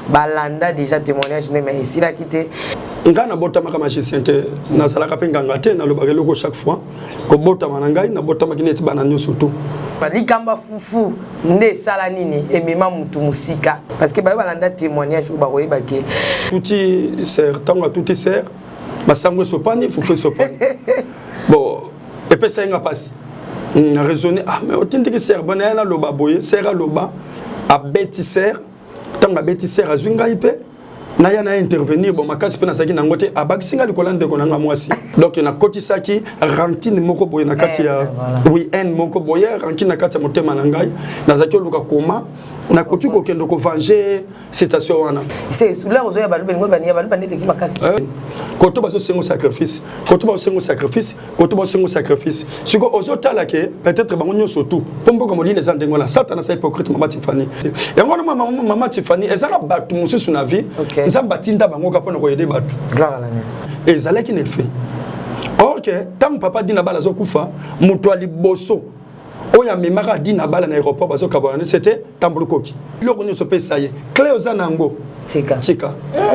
balanda déjà témoignage mais ici là quitté ngana botama kama magicien te na sala ka penganga te na lobaka loko chaque fois ko botama na ngai na botama kineti bana nyoso tout likamba fufu nde sala nini emema mutu musika parce que ba balanda témoignage ou ba koyeba ke touti sert tanga touti sert masango sopani fufu sopani bon et puis ça nga passe na raisonner ah mais otindi ki sert bana na loba boye sert loba a bêtisseur tanga bêtisseur azwinga ipe na ya na intervenir bon makasi pe na saki na ngote abakisinga likolande ko nanga mwasi donc na koti saki rantine moko boye na kati ya oui en moko boye rantine na kati ya motema na ngai na zaki luka koma na koki ko kendo ko venger citation wana c'est là ozo ya balu ngol bani ya balu bani de ki makasi koto baso sengo sacrifice koto baso sengo sacrifice koto baso sengo sacrifice siko ozo tala ke peut-être bango nyoso tout pombo comme les gens dengola satana sa hypocrite mama Tiffany yango mama Tiffany ezala batu mususu na vie nzamba tinda bango ka pona ko yede batu gloire la et ezala ki ne fait or que tant papa dina bala zo kufa muto ali boso oya memara dina bala na aéroport bazo kabana c'était tambulukoki loko nyoso pe saye clé zanango tika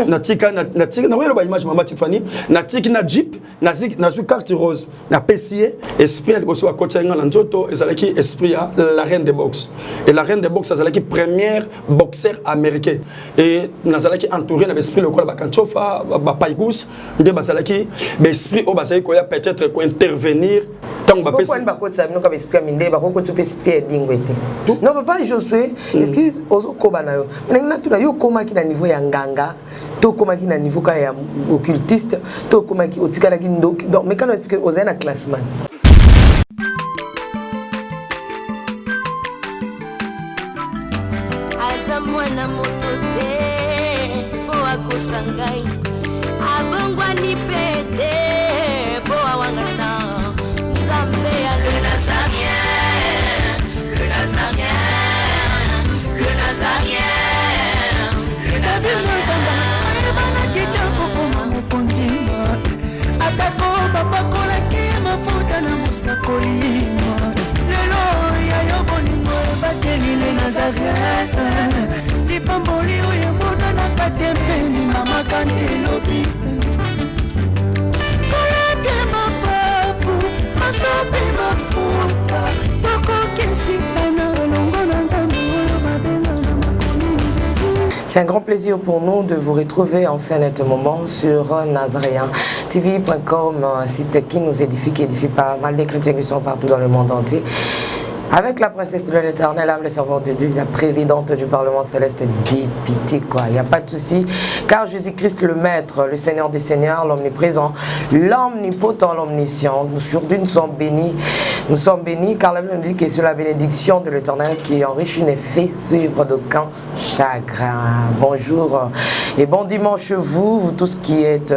na tika na welo ba image mama Tiffany na tika na jeep na su carte rose na pesier esprit elle boso akotsa nga nzoto ezalaki esprit ya la reine de boxe et la reine de boxe ezalaki première boxeur américain et nazalaki entouré na esprit lokola ba kanchofa ba paigous nde bazalaki ba esprit o bazali ko ya peut-être ko intervenir tant ba pesi ba kotsa bino ka esprit minde ba ko tu esprit dingwete non papa Josué excuse ozo koba na yo na tuna yo koma ki na niveau ya nganga to koma ki na niveau ka ya occultiste to koma ki otikala ki donc mais quand on explique aux un classement azamwana motote po akosangai abongwa ni pete po awangana nzambe ya le nazarien le nazarien le nazarien le nazarien bana kitoko koma mukondima atako babakola ki mafuta na musakolima lelo ya yobolingo bateli le nazarien lipamboli oyo mona na katempeni mama kandelobi kolake mapapu masope mafuta tokokesitana longo na nzambe oyo babenga na makomi Jésus. C'est un grand plaisir pour nous de vous retrouver en scène et moment sur Nazaréen TV.com, un site qui nous édifie, qui édifie pas mal des chrétiens qui sont partout dans le monde entier. Avec la princesse de l'Éternel, âme, le servant de Dieu, la présidente du Parlement céleste, dépité quoi. Il n'y a pas de souci, car Jésus-Christ, le Maître, le Seigneur des Seigneurs, l'Omniprésent, l'Omnipotent, l'Omniscient. Aujourd'hui, nous sommes bénis, car la Bible nous dit que c'est la bénédiction de l'Éternel qui enrichit et fait suivre d'aucun chagrin. Bonjour et bon dimanche vous tous qui êtes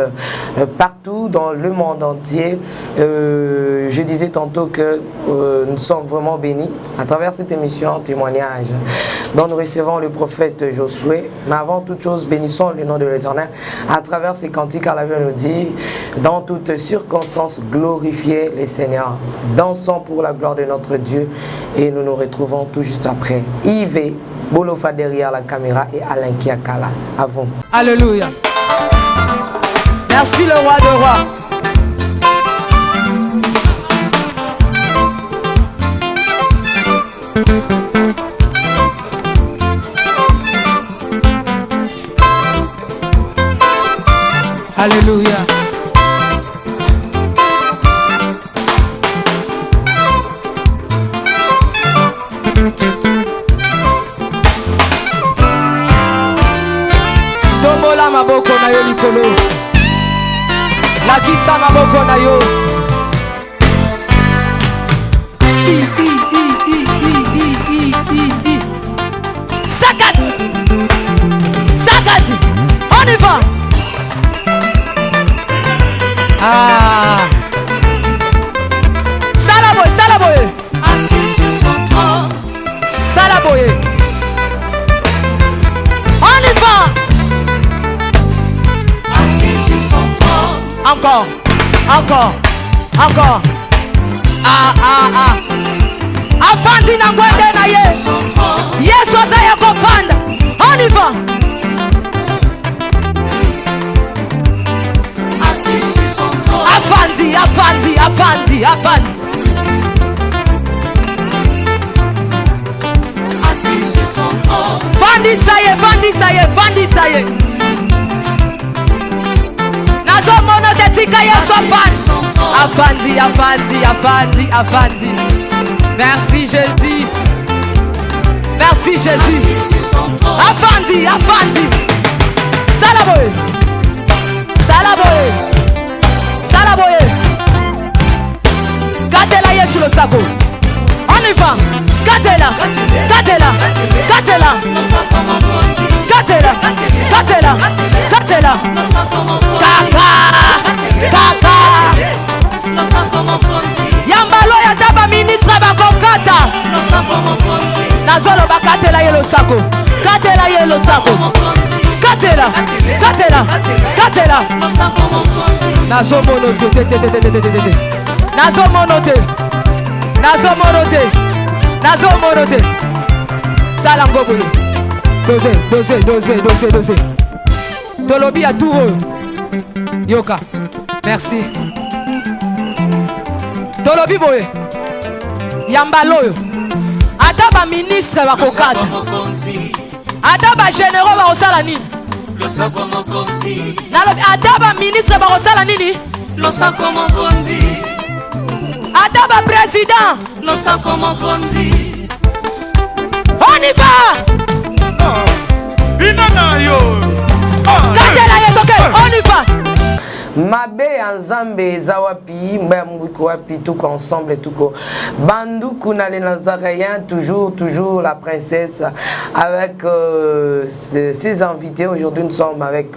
partout dans le monde entier. Je disais tantôt que nous sommes vraiment bénis à travers cette émission témoignage dont nous recevons le prophète Josué. Mais avant toute chose, bénissons le nom de l'Éternel à travers ces cantiques, car la Bible nous dit dans toutes circonstances glorifiez le Seigneur, dansons pour la gloire de notre Dieu, et nous nous retrouvons tout juste après. Yves Bolofa derrière la caméra et Alain Kiakala. À vous. Alléluia. Merci le roi de rois. Alléluia. Tombola maboko na yo likolo. Lakisa maboko na yo. Sakati. Sakati. On y va. Ah. Salaboye, salaboye. Assis sur son trône. Salaboye. On y va. Assis sur son trône. Encore, encore, encore. Ah, ah, ah. Afandi na ngwende na ye. Yesu azaya kofanda. On y va. Afandi, Afandi. Assis sur son trône. Fandi ça y est, Fandi ça y est, Fandi ça y est. Nazo mono te tika yeso Afandi. Afandi, Afandi, Afandi, Afandi. Merci Jésus. Merci Jésus. Afandi, Afandi. Salaboye. Salaboye. Salaboye. Gatela yesu le sako. On y va. Gatela. Gatela. Gatela. Gatela. Gatela. Gatela. Kaka. Kaka. Yambalo ya taba ministre bakokata. Nazolo bakatela yelo sako. Katela yelo sako. Katela. Katela. Katela. Nazo monote. Nazo monote. Nazo monote. Nazo monote. Salango boye. Dose. Tolobi a tout. Yoka. Merci. Tolobi boye. Yambaloyo. Ataba ministre bakokata. Ataba généraux bakosala nini? Ataba ministre bakosala nini? Ataba président. On y va. Katela yetoke. On y va. Mabe Nzambe Zawapi, Mbamwiko wapi, tout ensemble, tout co. Bandoukou na les Nazaréens, toujours la princesse, avec ses invités. Aujourd'hui, nous sommes avec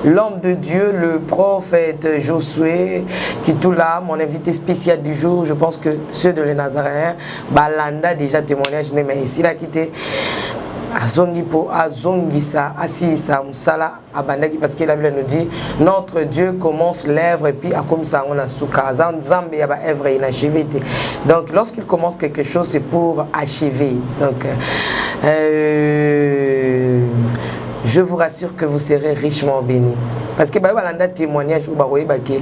l'homme de Dieu, le prophète Josué, qui est tout là, mon invité spécial du jour. Je pense que ceux de les Nazaréens, Balanda, déjà témoignage, mais ici, là, quitté. Azongipo, Azongisa, Asisa, Msala, Abandaki, parce que la Bible nous dit notre Dieu commence l'œuvre et puis à comme ça on a souka. Zambe yaba œuvre inachevé. Donc lorsqu'il commence quelque chose, c'est pour achever. Donc je vous rassure que vous serez richement bénis. Parce que Balanda témoignage ou baroye bake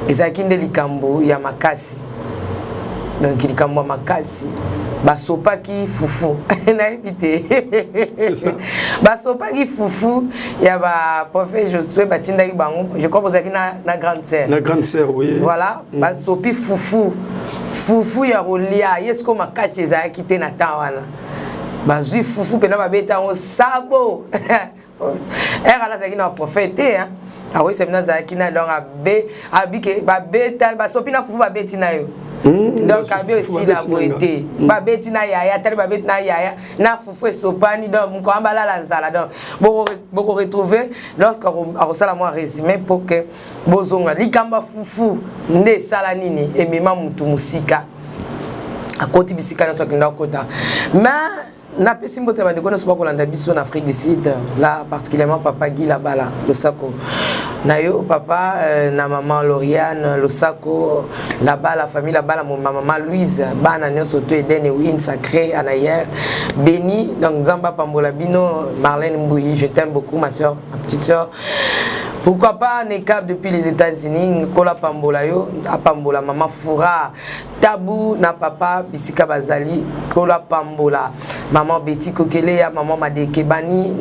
ezakinde likambo ya makasi. Donc likambo makasi. Basopa qui foufou na évité c'est ça basopa qui foufou ya ba prophète Josué batinda ki bango je crois que na grande sœur oui voilà basopi foufou ya rolia yesko makasi ezaya kité na tawana bazui foufou pena babeta on sabo era la zakina prophète hein ah oui c'est maintenant zakina donc abike babeta basopi na foufou babeti na yo. Donc abé aussi la beauté babeti na yaya tali babeti na yaya na foufou sopani donc mon ambala la nzala donc beaucoup retrouver lorsqu'on a moi résumé pour que bozonga likamba foufou nde sala nini et mema mutu musika à côté bisika na sokinda kota mais na pesi mbote ba ndeko na soba kolanda biso en Afrique du Sud là particulièrement papa Guy la bala le sako na yo papa na maman Lauriane le sako la bala famille la bala mon maman Louise bana nyoso to Eden et win sacré anayer béni donc Nzamba pambola bino Marlène Mbouyi je t'aime beaucoup ma soeur ma petite soeur. Pourquoi pas Nekab depuis les États-Unis, Kola Pambola yo, Pambola maman Foura, Tabou na papa Bisika Bazali, Kola Pambola, maman Betty Kokeleya, maman Madeke Bani,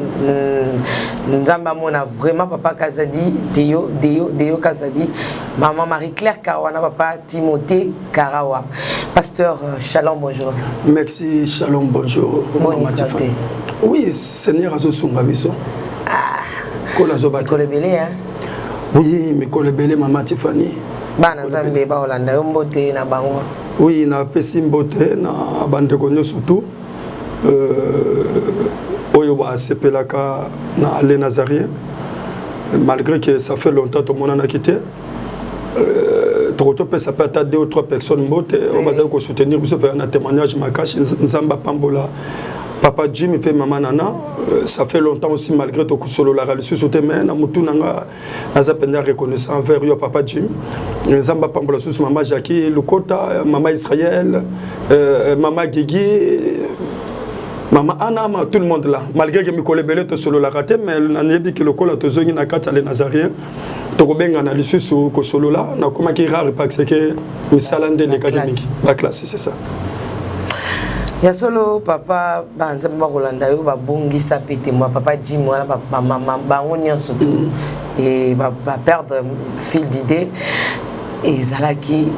Nzamba mona vraiment papa Kazadi, Deo Kazadi, maman Marie-Claire Karawana, papa Timothée Karawa. Pasteur Shalom, bonjour. Merci, Shalom, bonjour. Bonne santé. Oui, Seigneur Azosunga biso. Kolebele hein. Oui, mais kolebele maman Tiffany. Bana Nzambe ba Olanda mbote na bango. Oui, na pesi mbote na bande konyo surtout. Oyo ba sepelaka na les Nazariens. Malgré que ça fait longtemps tout le monde a quitté. Ça peut être 2 ou 3 personnes mbote. On va se soutenir pour faire un témoignage makashi Nzamba Pambola. Papa Jim et puis maman Nana, ça fait longtemps aussi malgré tout solo la réalité sur mais na mutu nanga nazapenda reconnaissant envers yo papa Jim. Nzamba Pambola sous maman Jackie Lukota, maman Israël, maman Gigi Maman Anama, tout le monde là. Malgré que mes collègues te solo la raté, mais on a dit que le col te zongi na kata les Nazariens. Tu rebenga na lissu sur ko solo là. Na comment qui rare parce que misalande les académiques. La classe, c'est ça. Ya solo papa banza bakolanda yo babongisa pete moi papa Jim moi maman bangonya surtout et va perdre fil d'idée et zalaki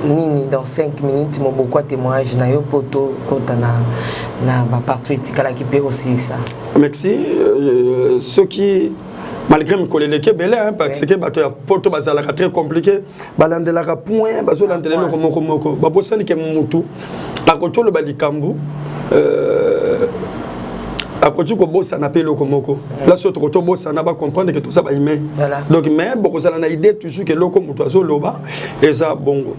nini dans 5 minutes mo beaucoup témoignage na yo poto kota na ba partout etikala ki pe aussi ça. Merci ceux qui malgré me coller les belé hein parce que bato ya poto bazalaka très compliqué balandelaka point bazo landelelo komoko babosani ke mutu akotolo balikambu akoti ko bossa na pelo komoko là sur trop bossa na ba comprendre que tout ça ba email donc mais beaucoup ça na idée toujours que loko mutu azo loba et ça bongo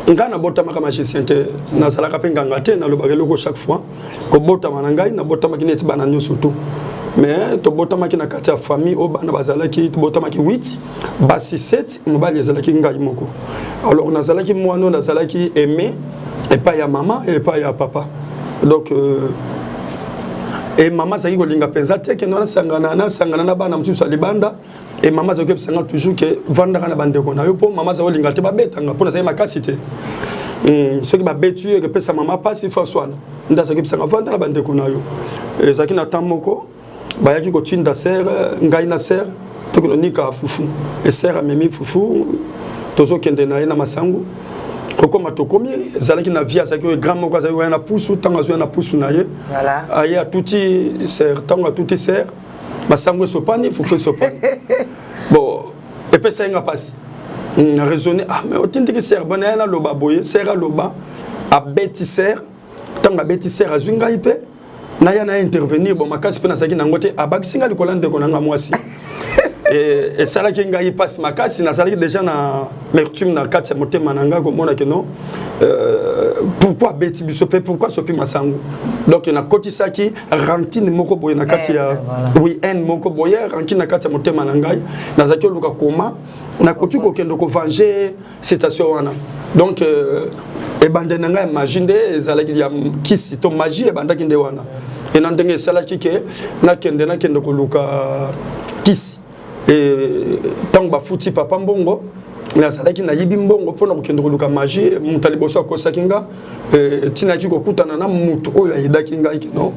ngana botama kama magicien te na sala ka penganga te na loba loko chaque fois ko botama na ngai na botama kineti bana nyoso tout mais to botama ki na kati ya famille o bana bazalaki to botama ki 8 basi 7 mobali ezalaki ngai moko alors na zalaki mwana na zalaki aimé et pas ya maman et pas ya papa donc et maman zaki ko linga penza te ke no sangana na bana msusu alibanda et maman zaki pesanga toujours que vanda kana bande ko na yo po maman zaki linga te ba betanga pona zaki makasi te ce qui m'a betu que pesa maman passe il faut soin nda zaki pesanga vanda na bande ko na yo et zaki na tamoko bayaki ko tinda ser ngai na ser to ko nika fufu et ser amemi fufu tozo kende na ina masangu kokoma tokomi zalaki na via zaki grand moko zaki na pusu tanga zo na pusu na ye voilà aya tuti ser tanga tuti ser masangu sopani fufu sopani bon et puis ça nga passe on a raisonné ah mais otindi ki ser bana na loba boye ser loba a beti ser tanga beti ser azunga ipe na ya na intervenir bon makasi pena zaki na ngote abakisinga likolande ko nanga mwasi et ça là qui ngai passe makasi na zalaki déjà na mertume na kati ya motema nanga ko mona que non pourquoi beti bisope pourquoi sopi masangu donc na koti saki rantine moko boye na kati ya oui en moko boye rantine na kati ya motema nangai na zaki luka koma na koti ko kendo ko venger citation wana donc et bande nanga magie nde zalaki ya kisi to magie e banda kinde wana et na ndenge salaki ke na kende ko luka kisi et tant ba futi papa mbongo na salaki na yibi mbongo pona ko kende ko luka magie mutali boso ko sakinga tina ki ko kutana na mutu oyo ayidaki ngai kino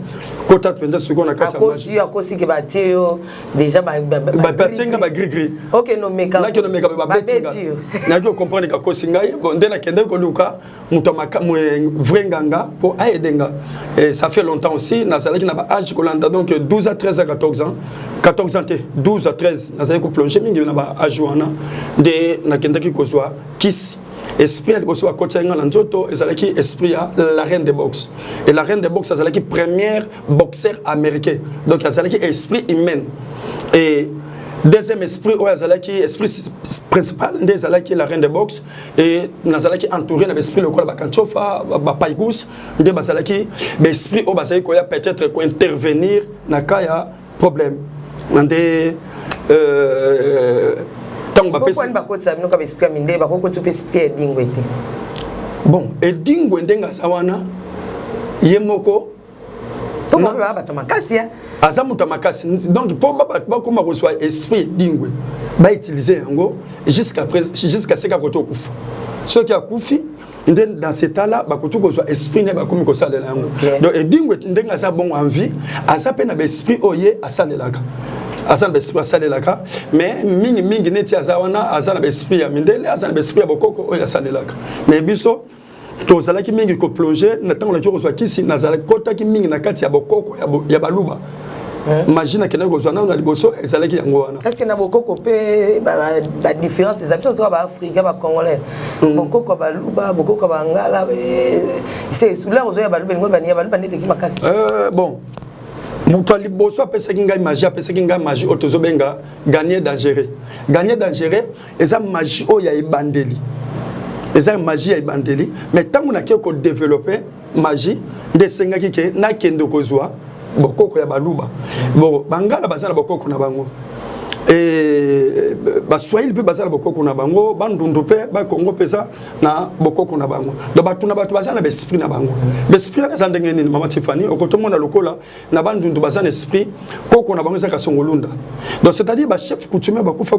kota penda suko na kata magie akosi ke batio déjà ba batenga ba gris OK no meka na ke no meka ba betinga na ko comprendre ka kosi ngai bon ndena kende ko luka mutu maka vrai nganga pour aidenga et ça fait longtemps aussi na salaki na ba âge ko landa donc 12 à 13 à 14 ans 14 ans 12 à 13 na salaki ko plonger mingi na ba âge wana de na kende ki ko soa kiss esprit de bosso à côté na nzoto ezalaki esprit à la reine de boxe et la reine de boxe ezalaki première boxeur américain donc ezalaki esprit humain et deuxième esprit ou ezalaki esprit principal ezalaki la reine de boxe et nazalaki entouré na esprit lokola ba kanchofa ba paigous de bazalaki ba esprit o bazalaki ko ya peut-être ko intervenir na kaya problème ndé pourquoi ne pas côté ça nous comme expliquer minde ba ko tu peux expliquer dingwete bon et dingwende nga sawana yemoko comment ba ba tamakasi azamuta makasi donc pour ba kuma ko soit esprit dingwe ba utiliser yango jusqu'à ce ka koto kufa ceux qui a kufi dans cet état là ba koto ko soit esprit ne ba komi ko salela yango donc et dingwe ndenga sa bon envie asa pe na ba esprit oye asalelaka asana besprit asalelaka mais mingi neti azawana azana besprit ya mindele azana besprit ya bokoko oyo asalelaka mais biso tozalaki mingi ko plonger na tango la ki kozwa kisi nazalaki kotaki mingi na kati ya bokoko ya baluba imagine que nous avons na liboso ezalaki yango wana est-ce que na bokoko pe ba différence des habitudes sur ba africain ba congolais bokoko ba luba bokoko ba ngala c'est sous là ozoya ba luba ngol ba nia ba luba ndeke ki makasi bon Moutou liboso apesa kinga magie otozo benga gagner dangereux et ça magie o ya ibandeli eza magie ya ibandeli mais tant on a ko développer magie de senga kike na kendo kozwa bokoko ya baluba bon bangala bazana bokoko na bango et Swahili peut baser bokoko na bango, bandundu pe ba Congo pesa na bokoko na bango. Donc batuna batu baza na esprit na bango. L'esprit na zandenge ni Mama Tiffany, okotomo na lokola na bandundu baza na esprit koko na bango za kasongolunda. Donc c'est-à-dire ba chef coutumier ba kufa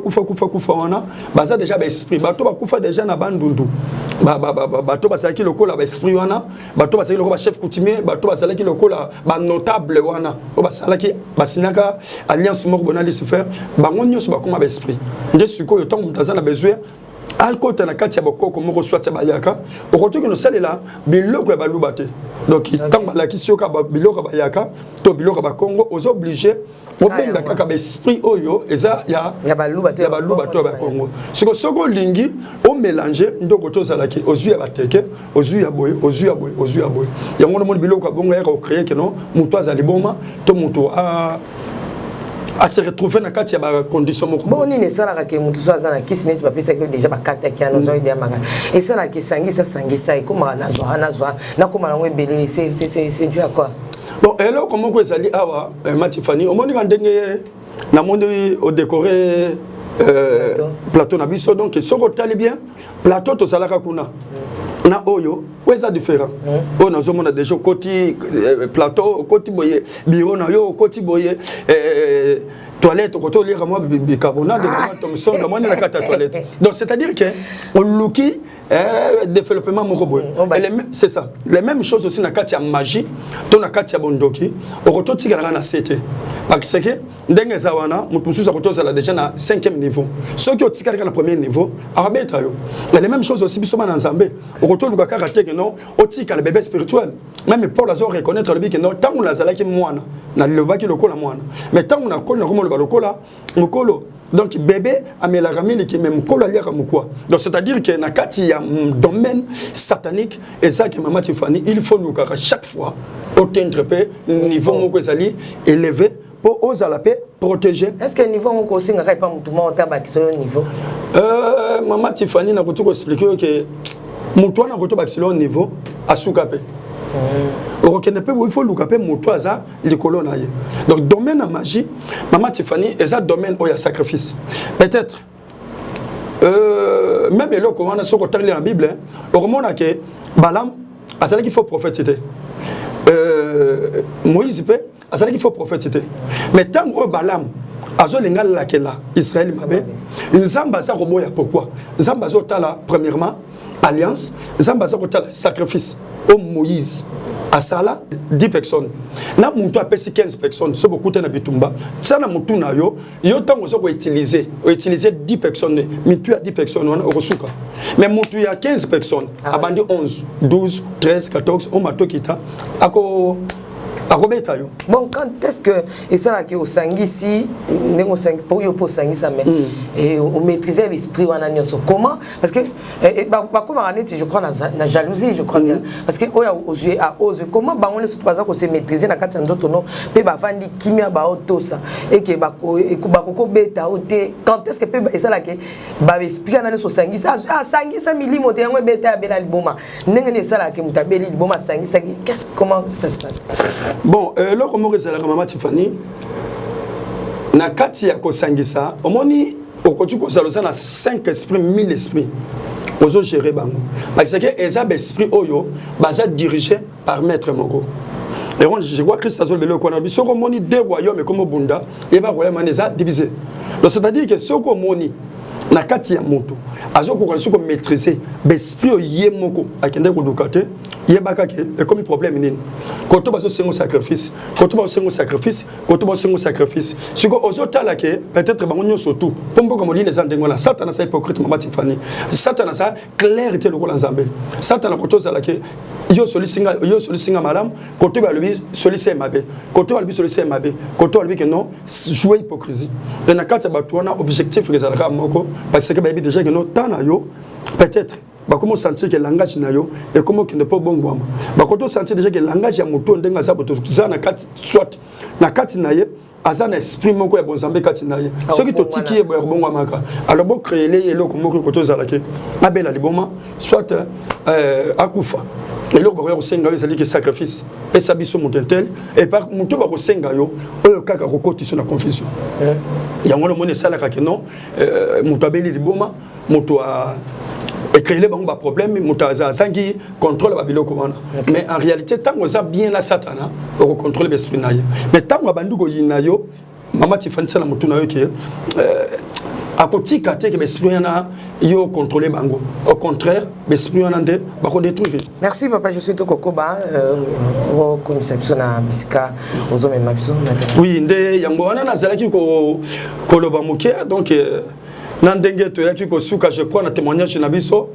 wana baza déjà ba esprit, bato ba kufa déjà na bandundu. Bato basaki lokola ba esprit wana, bato basaki lokola chef coutumier, bato basaki lokola ba notable wana, basalaki basinaka alliance moko bonali se faire, bango nyonso ba koma ba esprit. Nde suko yo tango mutaza na besoin alkota na kati ya bokoko moko swate bayaka, okotoki no salela biloko ya baluba te. Donc tango balaki sioka biloko bayaka, to biloko ba Congo aux obligés obenga kaka ba esprit oyo eza ya baluba to ba Congo. Soko lingi o mélanger ndoko to zalaki ozu ya bateke, ozu ya boy. Yango no mon biloko bongo ya ko créer que non muto azali boma to muto à se retrouver dans quatre conditions. Bon, ni ça là que mutu soit na kisi neti bapesa que déjà bakata ki ana zo idea manga. Et ça là que sangisa et comment na koma na ngwebele c'est dû à quoi? Bon, et là comment que ça dit awa Matifani, au monde ngandenge na monde au décoré plateau na biso donc soko tali bien plateau to salaka kuna. Na oyo weza différent on a zomona déjà côté plateau côté boye bureau na yo côté boye toilette côté lire moi bicarbonate de Thomson dans moi na carte toilette donc c'est à dire que on looki développement moko boye c'est ça les mêmes choses aussi na carte ya magie to na carte ya bondoki au retour tigala na CT parce que ndenge zawana mutususa kotoza la déjà na 5e niveau ceux qui ont tigala na premier niveau arabeta yo les mêmes choses aussi bisoma na Nzambe au retour du karaté que non otika le bébé spirituel même Paul a reconnaître le bi que non tant on la zalaki mwana na le baki lokola mwana mais tant on a konna comme le balokola mukolo donc bébé amela ramili qui même kolo aliaka mukwa donc c'est à dire que na kati ya domaine satanique et ça que Mama Tiffany il faut nous chaque fois atteindre niveau moko ezali élevé pour oser la paix protéger. Est-ce que niveau moko singa kai pa mutu mo tabaki sur le niveau Mama Tiffany na koto ko expliquer que mutu na koto baki sur le niveau asuka pe il faut louper motoaza les colonnes. Donc domaine en magie, Mama Tiffany, et ça domaine où il y a sacrifice. Peut-être même là quand on a sur côté la Bible, on remonte que Balaam, à ça qu'il faut prophétiser. Moïse peut, à ça qu'il faut prophétiser. Mais tant que Balaam azolinga la kela Israël mabe, nzamba za roboya pourquoi? Nzamba zotala premièrement alliance, nzamba za kotala sacrifice. Au Moïse à ça 10 personnes na mutu a pesi 15 personnes so beaucoup na bitumba ça na mutu na yo tango so ko utiliser 10 personnes mutu a 10 personnes on osuka mais mutu ya 15 personnes abandi 11 12 13 14 on matokita ako bon, quand est-ce que et ça là que au sangisi pour sangisa mais et on maîtriser l'esprit wana nyoso comment parce que comme je crois na jalousie je crois bien parce que oya ose comment ba on surtout pas ko se maîtriser na kati ndoto no pe ba vandi kimia ba otosa et que ba ko beta ote quand est-ce que pe et ça là que ba esprit na so sangisa sangisa milimo te yango beta bela liboma ndenge ça là que mutabeli liboma sangisa qu'est-ce comment ça se passe? Bon, là, comme on a Mama Tiffany, na kati ya kosangisa, omoni okoti kozaloza na 5 esprits, 1000 esprits. Ozo gérer bango. Parce que ezab esprit oyo baza dirigé par maître moko. Et je vois Christ azol belo ko na biso ko moni deux royaumes comme bunda et ba royaume neza divisé. Donc c'est-à-dire que soko moni na kati ya moto azoko ko soko maîtriser l'esprit yemoko akende ko dokate yebaka ke et comme problème nini koto baso sengo sacrifice siko ozotala ke peut-être bango nyoso tout pombo comme les andengola satana sa hypocrite Mama Tiffany satana sa clarté le ko la nzambe satana koto zala ke yo solisinga madame koto ba lebi solise mabe koto ba lebi solise mabe koto ba lebi que non jouer hypocrisie et na kati ba tuana objectif rezalaka moko parce que ba yebi déjà que non tana yo peut-être bah comment sentir que le langage na yo et comment qu'il ne pas bon moi bah quand on sentir déjà que le langage ya moto ndenga za boto za na kati soit na kati na ye azana esprit moko ya bonzambe kati na ye ce qui to tiki e bon moi maka alors bon créer les eloko moko koto za la ke abela liboma soit akufa Et là, on senga yo c'est que sacrifice. Et ça biso montentel et par muto ba ko senga yo oyo kaka ko koti sur la confession. Yango le monde sala ka que non muto abeli liboma muto a écrit les bango ba problème muto azangi contrôle ba biloko wana. Mais en réalité tant on a bien la satana au contrôle l'esprit na yo. Mais tant on bandu ko yina yo mama tifani sala muto na yo ke à côté que l'esprit yo contrôler bango au contraire l'esprit en ande ba ko détruire. Merci papa, je suis Tokokoba au conception na bisika ozo mema biso maintenant. Oui ndé yango wana nazalaki ko loba muke donc nandenge to yaki ko suka je crois na témoignage na biso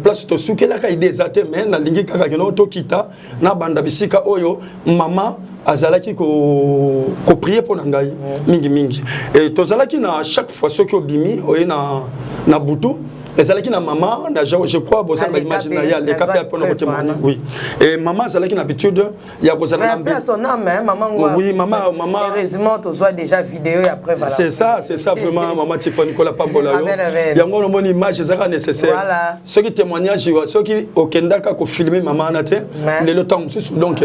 place to sukela ka idée até mais na lingi kaka keno to kita na banda bisika oyo mama azalaki ko prier pour ngai mingi et tozalaki na chaque fois ce qui obimi oye na butu ezalaki na maman na je crois vous avez imaginé ya les capé pour notre témoigner oui et maman azalaki na habitude ya kozala na son âme maman oui maman heureusement to soit déjà vidéo et après voilà c'est ça vraiment maman Tifa Nicolas Pambola yo yango no moni image ezaka nécessaire ceux qui témoignage ceux qui okendaka ko filmer maman na te le temps donc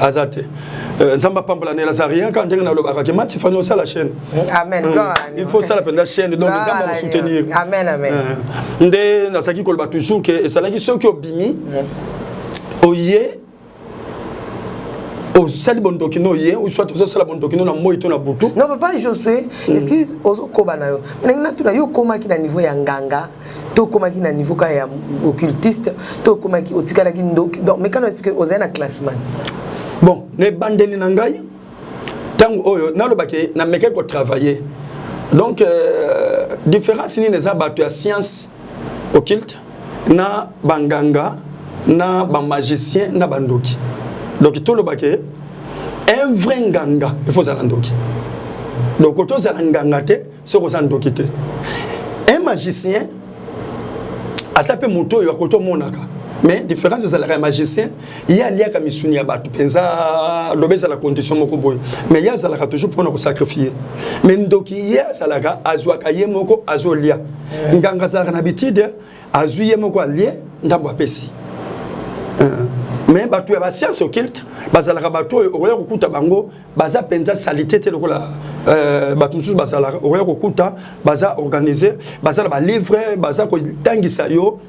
azate nzamba Pambola ne Lazaria quand ndenga na lobaka ke Tifa no sala chaîne amen il faut ça la peine la chaîne donc nzamba soutenir amen ndé nasaki kolba toujours que et ça là qui ceux qui obimi oye au sali bon dokino ye ou soit au sala bon dokino na moito na butu non papa Josué excuse ozo koba na yo na tuna yo koma ki na niveau ya nganga to koma ki na niveau ka ya occultiste to koma ki otikala ki donc mais quand on explique aux un classement bon ne bandeli na ngai tango oyo na lobake na meke ko travailler. Donc, différence ni neza batu ya science occulte na banganga na magicien na bandoki. Donc tout le baké un vrai nganga il faut zalandoki. Donc quand on zalanganga te c'est ko zandoki te. Un magicien a sa pe moto yo ko to monaka. Mais différence de la magicien, il y a lié à misuni ya batu penza lobeza la condition moko boy. Mais il y a ça toujours pour nous sacrifier. Mais ndoki il y a ça la azwa kaye moko azolia. Nganga za na bitide azuye moko lié ndabo apesi. Mais batu ya science occulte bazala batu oya kokuta bango baza penza salité te lokola batu mususu bazala oya kokuta baza organiser bazala ba livre baza ko tangisa yo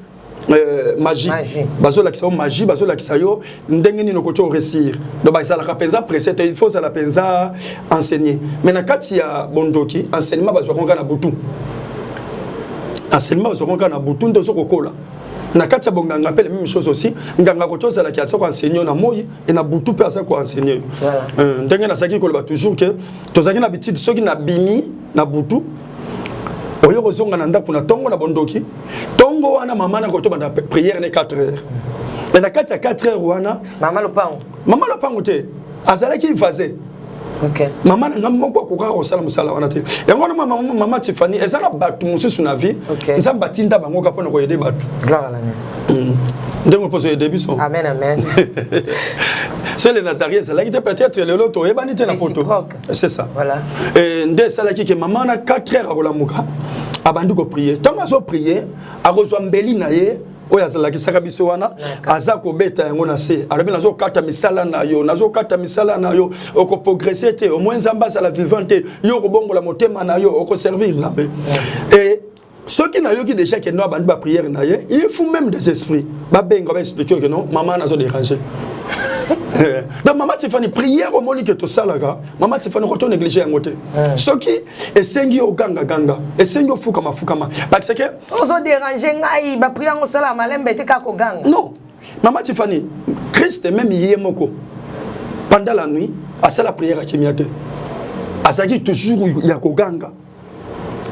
magie bazo la kisayo magie bazo la kisayo ndenge ni nokoto réussir donc ba sala penza précède il faut ça la penza enseigner mais na kati ya bondoki enseignement bazo konga na butu enseignement bazo konga na butu ndo zo kokola na kati ya bonganga appelle même chose aussi nganga koto ça la kiaso ko enseigner na moyi et na butu pe ça ko enseigner ndenge na saki ko ba toujours que tozaki na habitude soki na bimi na butu oyo kozonga na ndako na tongo na bondoki tongo wana mama na koto banda prière ne 4 heures mais na 4 heures wana mama lopango te azalaki vase OK mama na ngamoko ko ka osala musala wana te yango na mama Tiffany ezala batu mususu na vie nza batinda bango ka pona ko yede batu gloire à l'année ndenge poso yede biso amen c'est le Nazarien c'est là qui peut-être le loto et banité na photo c'est ça voilà et ndé ça là qui que maman na 4 heures akola muka abandi ko prier tant azo prier akozwa mbeli na ye oya zala ki saka biso wana aza ko beta yango na se arabi nazo kata misala na yo oko progresser te au moins nzamba ça la vivante yo ko bongola motema na yo oko servir nzambe et ceux qui n'ont pas déjà que nous avons une prière, il faut même des esprits. On va expliquer que non, maman n'a pas dérangé. Donc maman Tiffany prière au monde que tout ça là, maman Tiffany retourne négliger un côté. Ceux qui essayent au ganga essayent au fukama parce que on a dérangé ngai ba prière au salam malem bete ka ko ganga. Non, maman Tiffany, Christ même yemoko pendant la nuit à ça la prière à kimiate. À ça qui toujours ya ko ganga.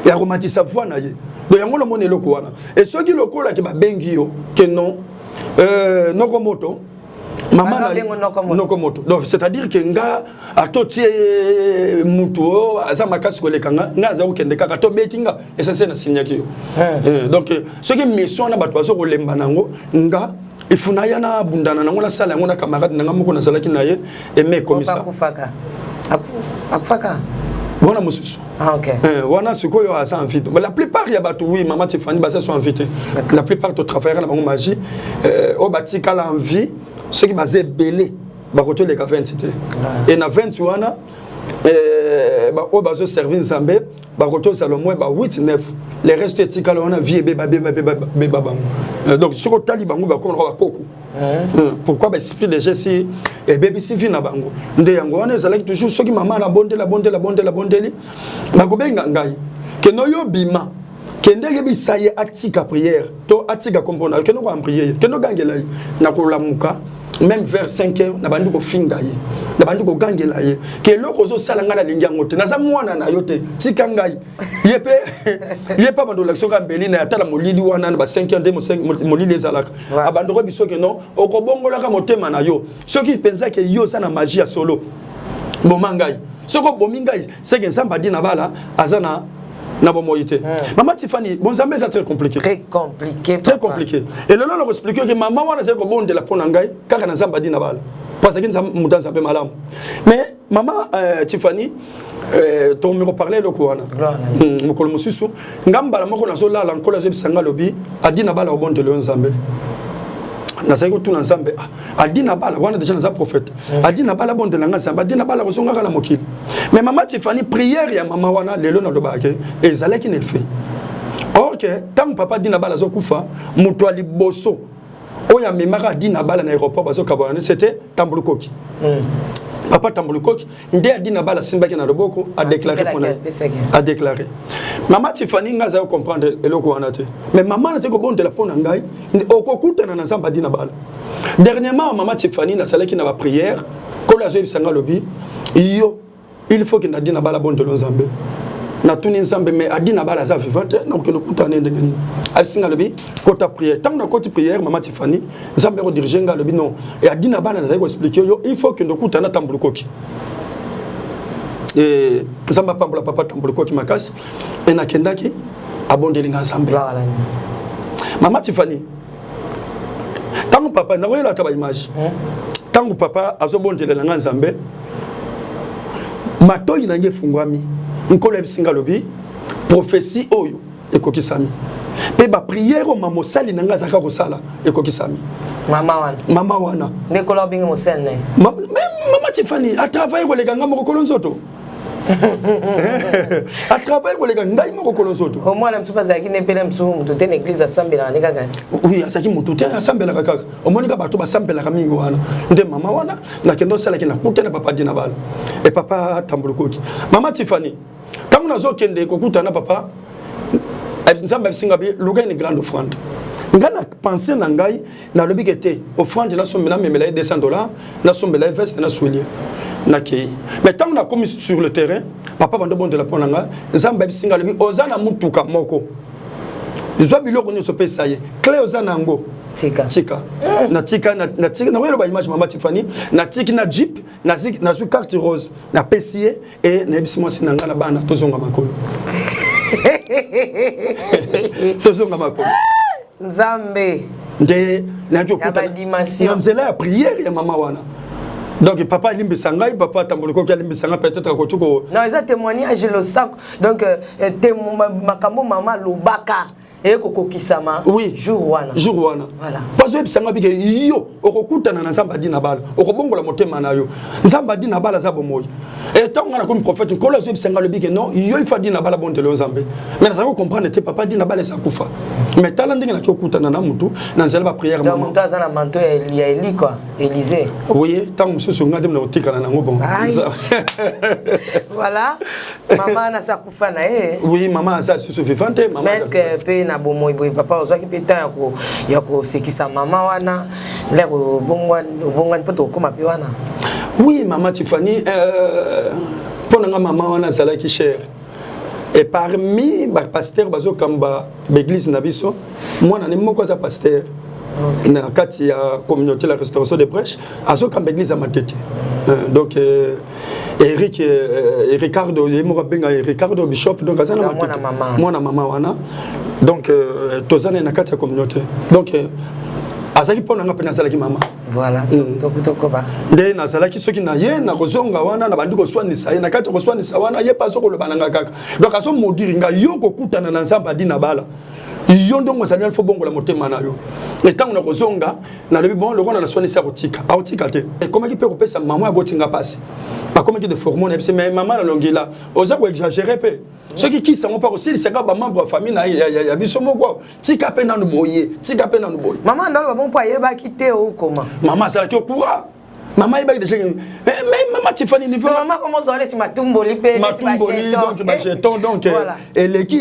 Ya romantique sa voix na ye. Donc yango le monde eloko wana. Et ceux qui loko là qui ba bengi yo que non nokomoto maman na nokomoto. Donc c'est-à-dire que nga atoti muto aza makasi ko lekanga nga za okende kaka to betinga essentiel na signaki yo. Donc ceux qui mission na bato bazo ko lemba nango nga ifuna yana bundana nango na sala yango na camarade nanga moko na salaki na ye et mais comme ça akufaka Wana mususu. Ah, ok. Wana suko yo asa invité. Mais la plupart ya batu oui, maman Tiffany basa sont invités. La plupart de travailleurs na bango magie au batika la envie, ceux qui basé belé ba koto les 20 cité. Et na 20 wana ba au bazo servir Nzambe, ba koto Salomon ba 8 9. Les restes etika la wana vie beba bango. Donc sur tali bango ba ko ba koko. Pourquoi l'esprit de Jésus et bébé si vient à bango nde yango wana ezalaki toujours soki maman la bondeli bakobenga ngai ke no yo bima ke ndenge bisaye atika prière to atika comprendre ke no ko prière ke no gangela na ko lamuka même vers 5 heures na bandi ko finga ye na bandi ko gangela ye ke loko zo sala ngana lingi yango te naza mwana na yo te tika ngai yepe bando l'action ka mbeli na atala molili wana ba 5 heures de molili ezalaka abando ko biso ke non okobongola ka motema na yo soki penza ke yo sana magie ya solo bomangai soko bomingai c'est que Nzamba di na bala azana na bomoyité. Maman Tiffany, bon Nzambe c'est très compliqué. Très compliqué. Très compliqué. Et le long on explique que maman wana c'est ko bon de la ponangai kaka na Nzamba di na bala. Parce que Nzamba Nzambe malam. Mais maman Tiffany to me reparler le ko wana. Mokolo mususu ngamba la moko na zo la nkola zo bisanga lobi adi na bala bon de le Nzambe. Na saiko tout ensemble adina bala wana déjà na prophète adina bala bon de la Nzambe adina bala ko songa na mokili mais maman Tiffany prière ya maman wana lelo na lobake ezalaki ne fait OK tant papa dina bala zo kufa muto ali boso oya memaka dina bala na aéroport bazo kabana c'était Tambulukoki papa Tambulukoki nde adina bala simbaki na loboko a déclaré maman Tiffany ngaza comprendre eloko wana te mais maman na seko bon de la pona ngai okokuta na Nzamba dina bala dernièrement maman Tiffany na salaki na ba prière ko la zo bisanga lobi yo il faut que na dina bala bon de Nzambe na tuni Nzambe mais adina bala za vivante na ko kuta na ndengani asinga lobi kota prière tant na kota prière maman Tiffany Nzambe ko diriger nga lobi non et adina bala na za ko expliquer yo il faut que ndokuta na Tambulukoki et Nzamba pambola papa Tambulukoki makasi et na kendaki abondeli Nzambe maman Tiffany tant papa na wela ta ba image tant papa azobondela na Nzambe matoi na nge fungwami nkolo ebisinga lobi prophétie oyo ekokisami pe ba prière o mamosali na ngazaka kosala ekokisami mama wana ndekolo bingi mosene mama Tiffany a travaillé ko lega ngamo ko nzoto a travaillé ko lega ngai moko ko nzoto au moins la msupa za ki nepele msu mutu te église asambela ne kaka oui asaki mutu te asambela kaka o monika bato basambela ka mingi wana nde mama wana na kendo sala ki na kuta na papa dina bala et papa Tambulukoki mama Tiffany quand on a zo kende ko kuta na papa Nzambe bisinga bi luga une grande offrande ngana penser na ngai na lobi kete offrande na sombela memela $200 na sombela veste na soulier na kei mais tant on a commis sur le terrain papa bando bon de la ponanga Nzambe bisinga lobi ozana mutuka moko zo biloko ni so pesa ye clé ozana ngo tika na tika na welo ba image mama Tiffany na tiki na jeep na su carte rose na pesier et na bisimo sinanga na bana tozonga makolo tozonga makolo Nzambe nde na jokuta na nzela ya prière ya mama wana donc papa limbisa ngai papa Tambulukoki limbisa ngai peut-être ko tuko non ça témoignage le sac donc makambo mama lobaka et kokokisama oui jour wana voilà parce que bisanga bige yo okokutana na Nzamba dina bala okobongola motema na yo Nzamba dina bala za bomoyi et tant on a comme prophète ko la zo bisanga le bige non yo il faut dina bala bon de Nzambe mais ça comprendre te papa dina bala sa kufa mais tala ndenge na kokutana na mutu na nzela ba prière maman donc ça na manteau ya Eli quoi Élysée oui tant mususu ngade na otikana na ngo bon voilà maman na sa kufa na oui maman ça susu vivante maman mais est-ce que pe na bomoyi boy papa ozaki pe temps ya ko sekisa mama wana leko bongwan poto koma pe wana oui maman Tiffany pour nga maman wana zalaki cher et parmi ba pasteur bazo kamba l'église na biso moi na moko za pasteur na kati ya communauté la restauration des prêches azo kamba église à Matete donc Ricardo Ricardo Bishop donc azana moi na maman wana donc tozana na kati ya communauté donc azaki pona nga pena zalaki mama voilà tokutokoba nde nazalaki soki na ye na kozonga wana na bandi koswanisa ye na kati koswanisa wana ye paso koloba nanga kaka donc aso modiri nga yo kokutana na nzambe adi na bala yo ndongo zali alfo bongola motema na yo etango na kozonga na lobi bon lokona na swanisa kotika aotika te ekomaki pe kopesa mama ya botinga pasi akomaki de hormone ebise mais mama na longela oza ko exagérer pe ceux qui sont pas aussi c'est quand membre de famille ya biso moko tika pe na no boye tika pe na no boye maman ndalo bon po yeba quitter ou comment maman ça la ki courant maman yeba déjà mais maman Tiffany niveau maman comment ça tu matumboli pe donc macheton donc elle qui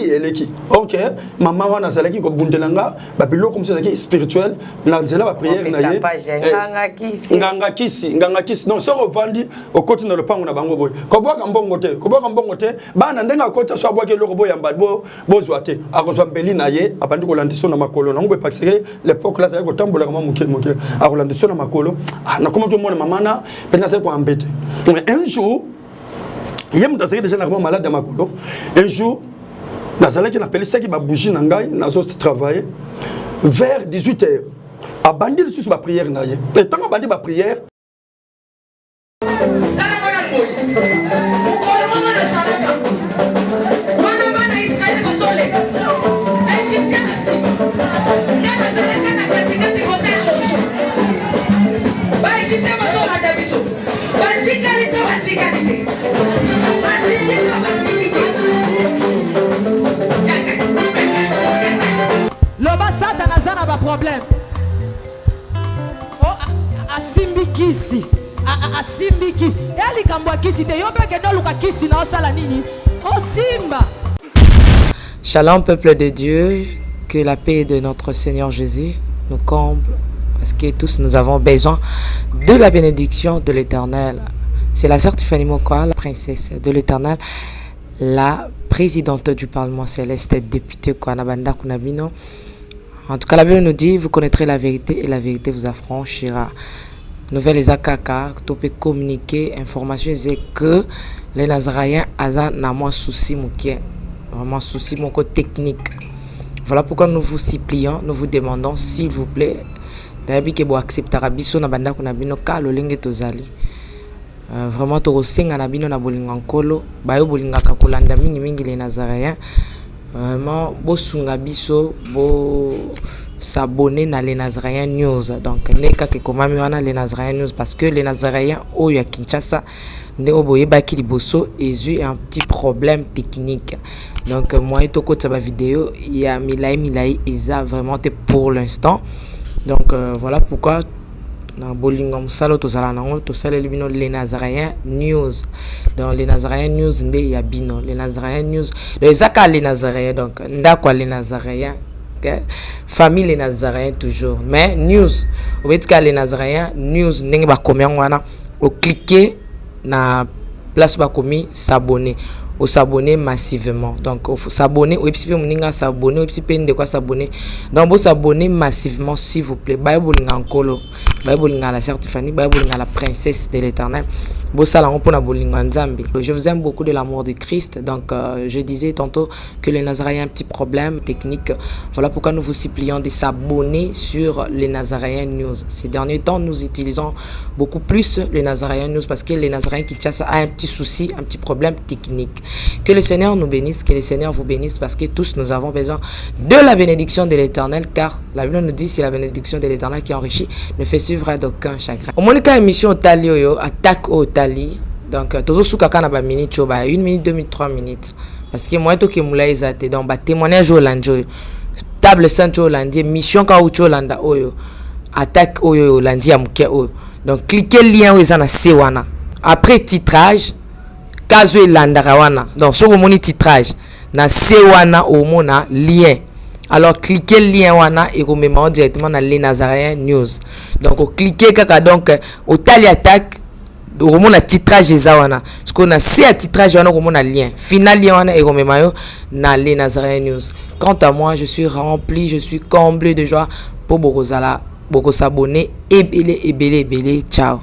OK maman wana ça la ki ko bundelanga ba bilo comme ça qui spirituel na nzela ba prière na ye nganga kisi non so revandi au côté dans le pango na bango boy ko boka mbongo te bana ndenga kota so aboke loko boy yamba bozwa te akozwa mbeli na ye abandi ko landiso na makolo na ngwe paxere l'époque là ça ko tambola kama muke a landiso na makolo na comment tout monde maman na c'est quoi embêter mais un jour il y a déjà déjà malade de makolo un jour nazala qui appelé ça qui ba bougie na ngai na so travailler vers 18h a bandi le sous ba prière na ye et tant bandi ba prière loba satana aza na baproblème asimbi kisi ya likambo ya kisi te yo mpeke noluka kisi na osala nini osimba. Shalom peuple de Dieu, que la paix de notre Seigneur Jésus nous comble parce que tous nous avons besoin de la bénédiction de l'Éternel. C'est la sœur Tiffany Mokoa, la princesse de l'Éternel, la présidente du Parlement céleste, députée Kwanabanda Kunabino. En tout cas, la Bible nous dit, vous connaîtrez la vérité et la vérité vous affranchira. Nouvelle Akaka, tu peux communiquer, information, c'est que les Nazaréens ont moins souci, vraiment souci, mon côté technique. Voilà pourquoi nous vous supplions, nous vous demandons, s'il vous plaît, d'ailleurs, vous acceptez Rabiso Nabanda Kunabino, car le lingue est aux alliés. Vraiment to senga na bino na bolinga nkolo bayo bolinga ka kolanda mingi les Nazaréens vraiment bosunga biso bo s'abonner na les Nazaréens news donc neka ke komami wana les Nazaréens news parce que les Nazaréens o ya Kinshasa ne oboye baki liboso ezu un petit problème technique donc moi to ko tsaba vidéo il y a milai isa vraiment pour l'instant donc voilà pourquoi na bolinga musalo tozala nango tosala libino les Nazaréens news dans les Nazaréens news ndé ya bino les Nazaréens news les aka les Nazaréens donc ndakwa les Nazaréens okay? Famille les Nazaréens toujours mais news obetika les Nazaréens news ndenge ba komyango wana o cliquer na place ba komi s'abonner au s'abonner massivement donc s'abonner ou puis moninga s'abonner ou puis de quoi s'abonner donc vous s'abonner massivement s'il vous plaît bible ngakolo bible ngala sœur Tiffany bible ngala princesse de l'Éternel bo sala on pona bolinga nzambe. Je vous aime beaucoup de l'amour de Christ donc je disais tantôt que les Nazaréens ont un petit problème technique, voilà pourquoi nous vous supplions de s'abonner sur les Nazaréens news. Ces derniers temps nous utilisons beaucoup plus les Nazaréens news parce que les Nazaréens Kinshasa a un petit souci, un petit problème technique. Que le Seigneur nous bénisse, que le Seigneur vous bénisse parce que tous nous avons besoin de la bénédiction de l'Éternel car la Bible nous dit c'est la bénédiction de l'Éternel qui enrichit ne fait suivre d'aucun chagrin. Au moins émission Tali Oyo attaque au Tali donc toujours sous kaka ba minute cho ba 1 minute 2 minutes 3 minutes parce que moi to ke mula ezate donc ba témoignage au lanjo table centre au lundi mission ka au landa oyo attaque oyo lundi ya muke oyo donc cliquez lien oyo za na sewana après titrage kazo elandaka wana donc soko moni titrage na sewana au mona lien alors cliquez lien wana et remember directement dans les Nazaréens news donc cliquez kaka donc au tali attaque au mona titrage ezawana parce qu'on a c'est à titrage wana au mona lien final lien wana et remember dans les Nazaréens news. Quant à moi je suis rempli, je suis comblé de joie pour beaucoup s'abonner et belé ciao.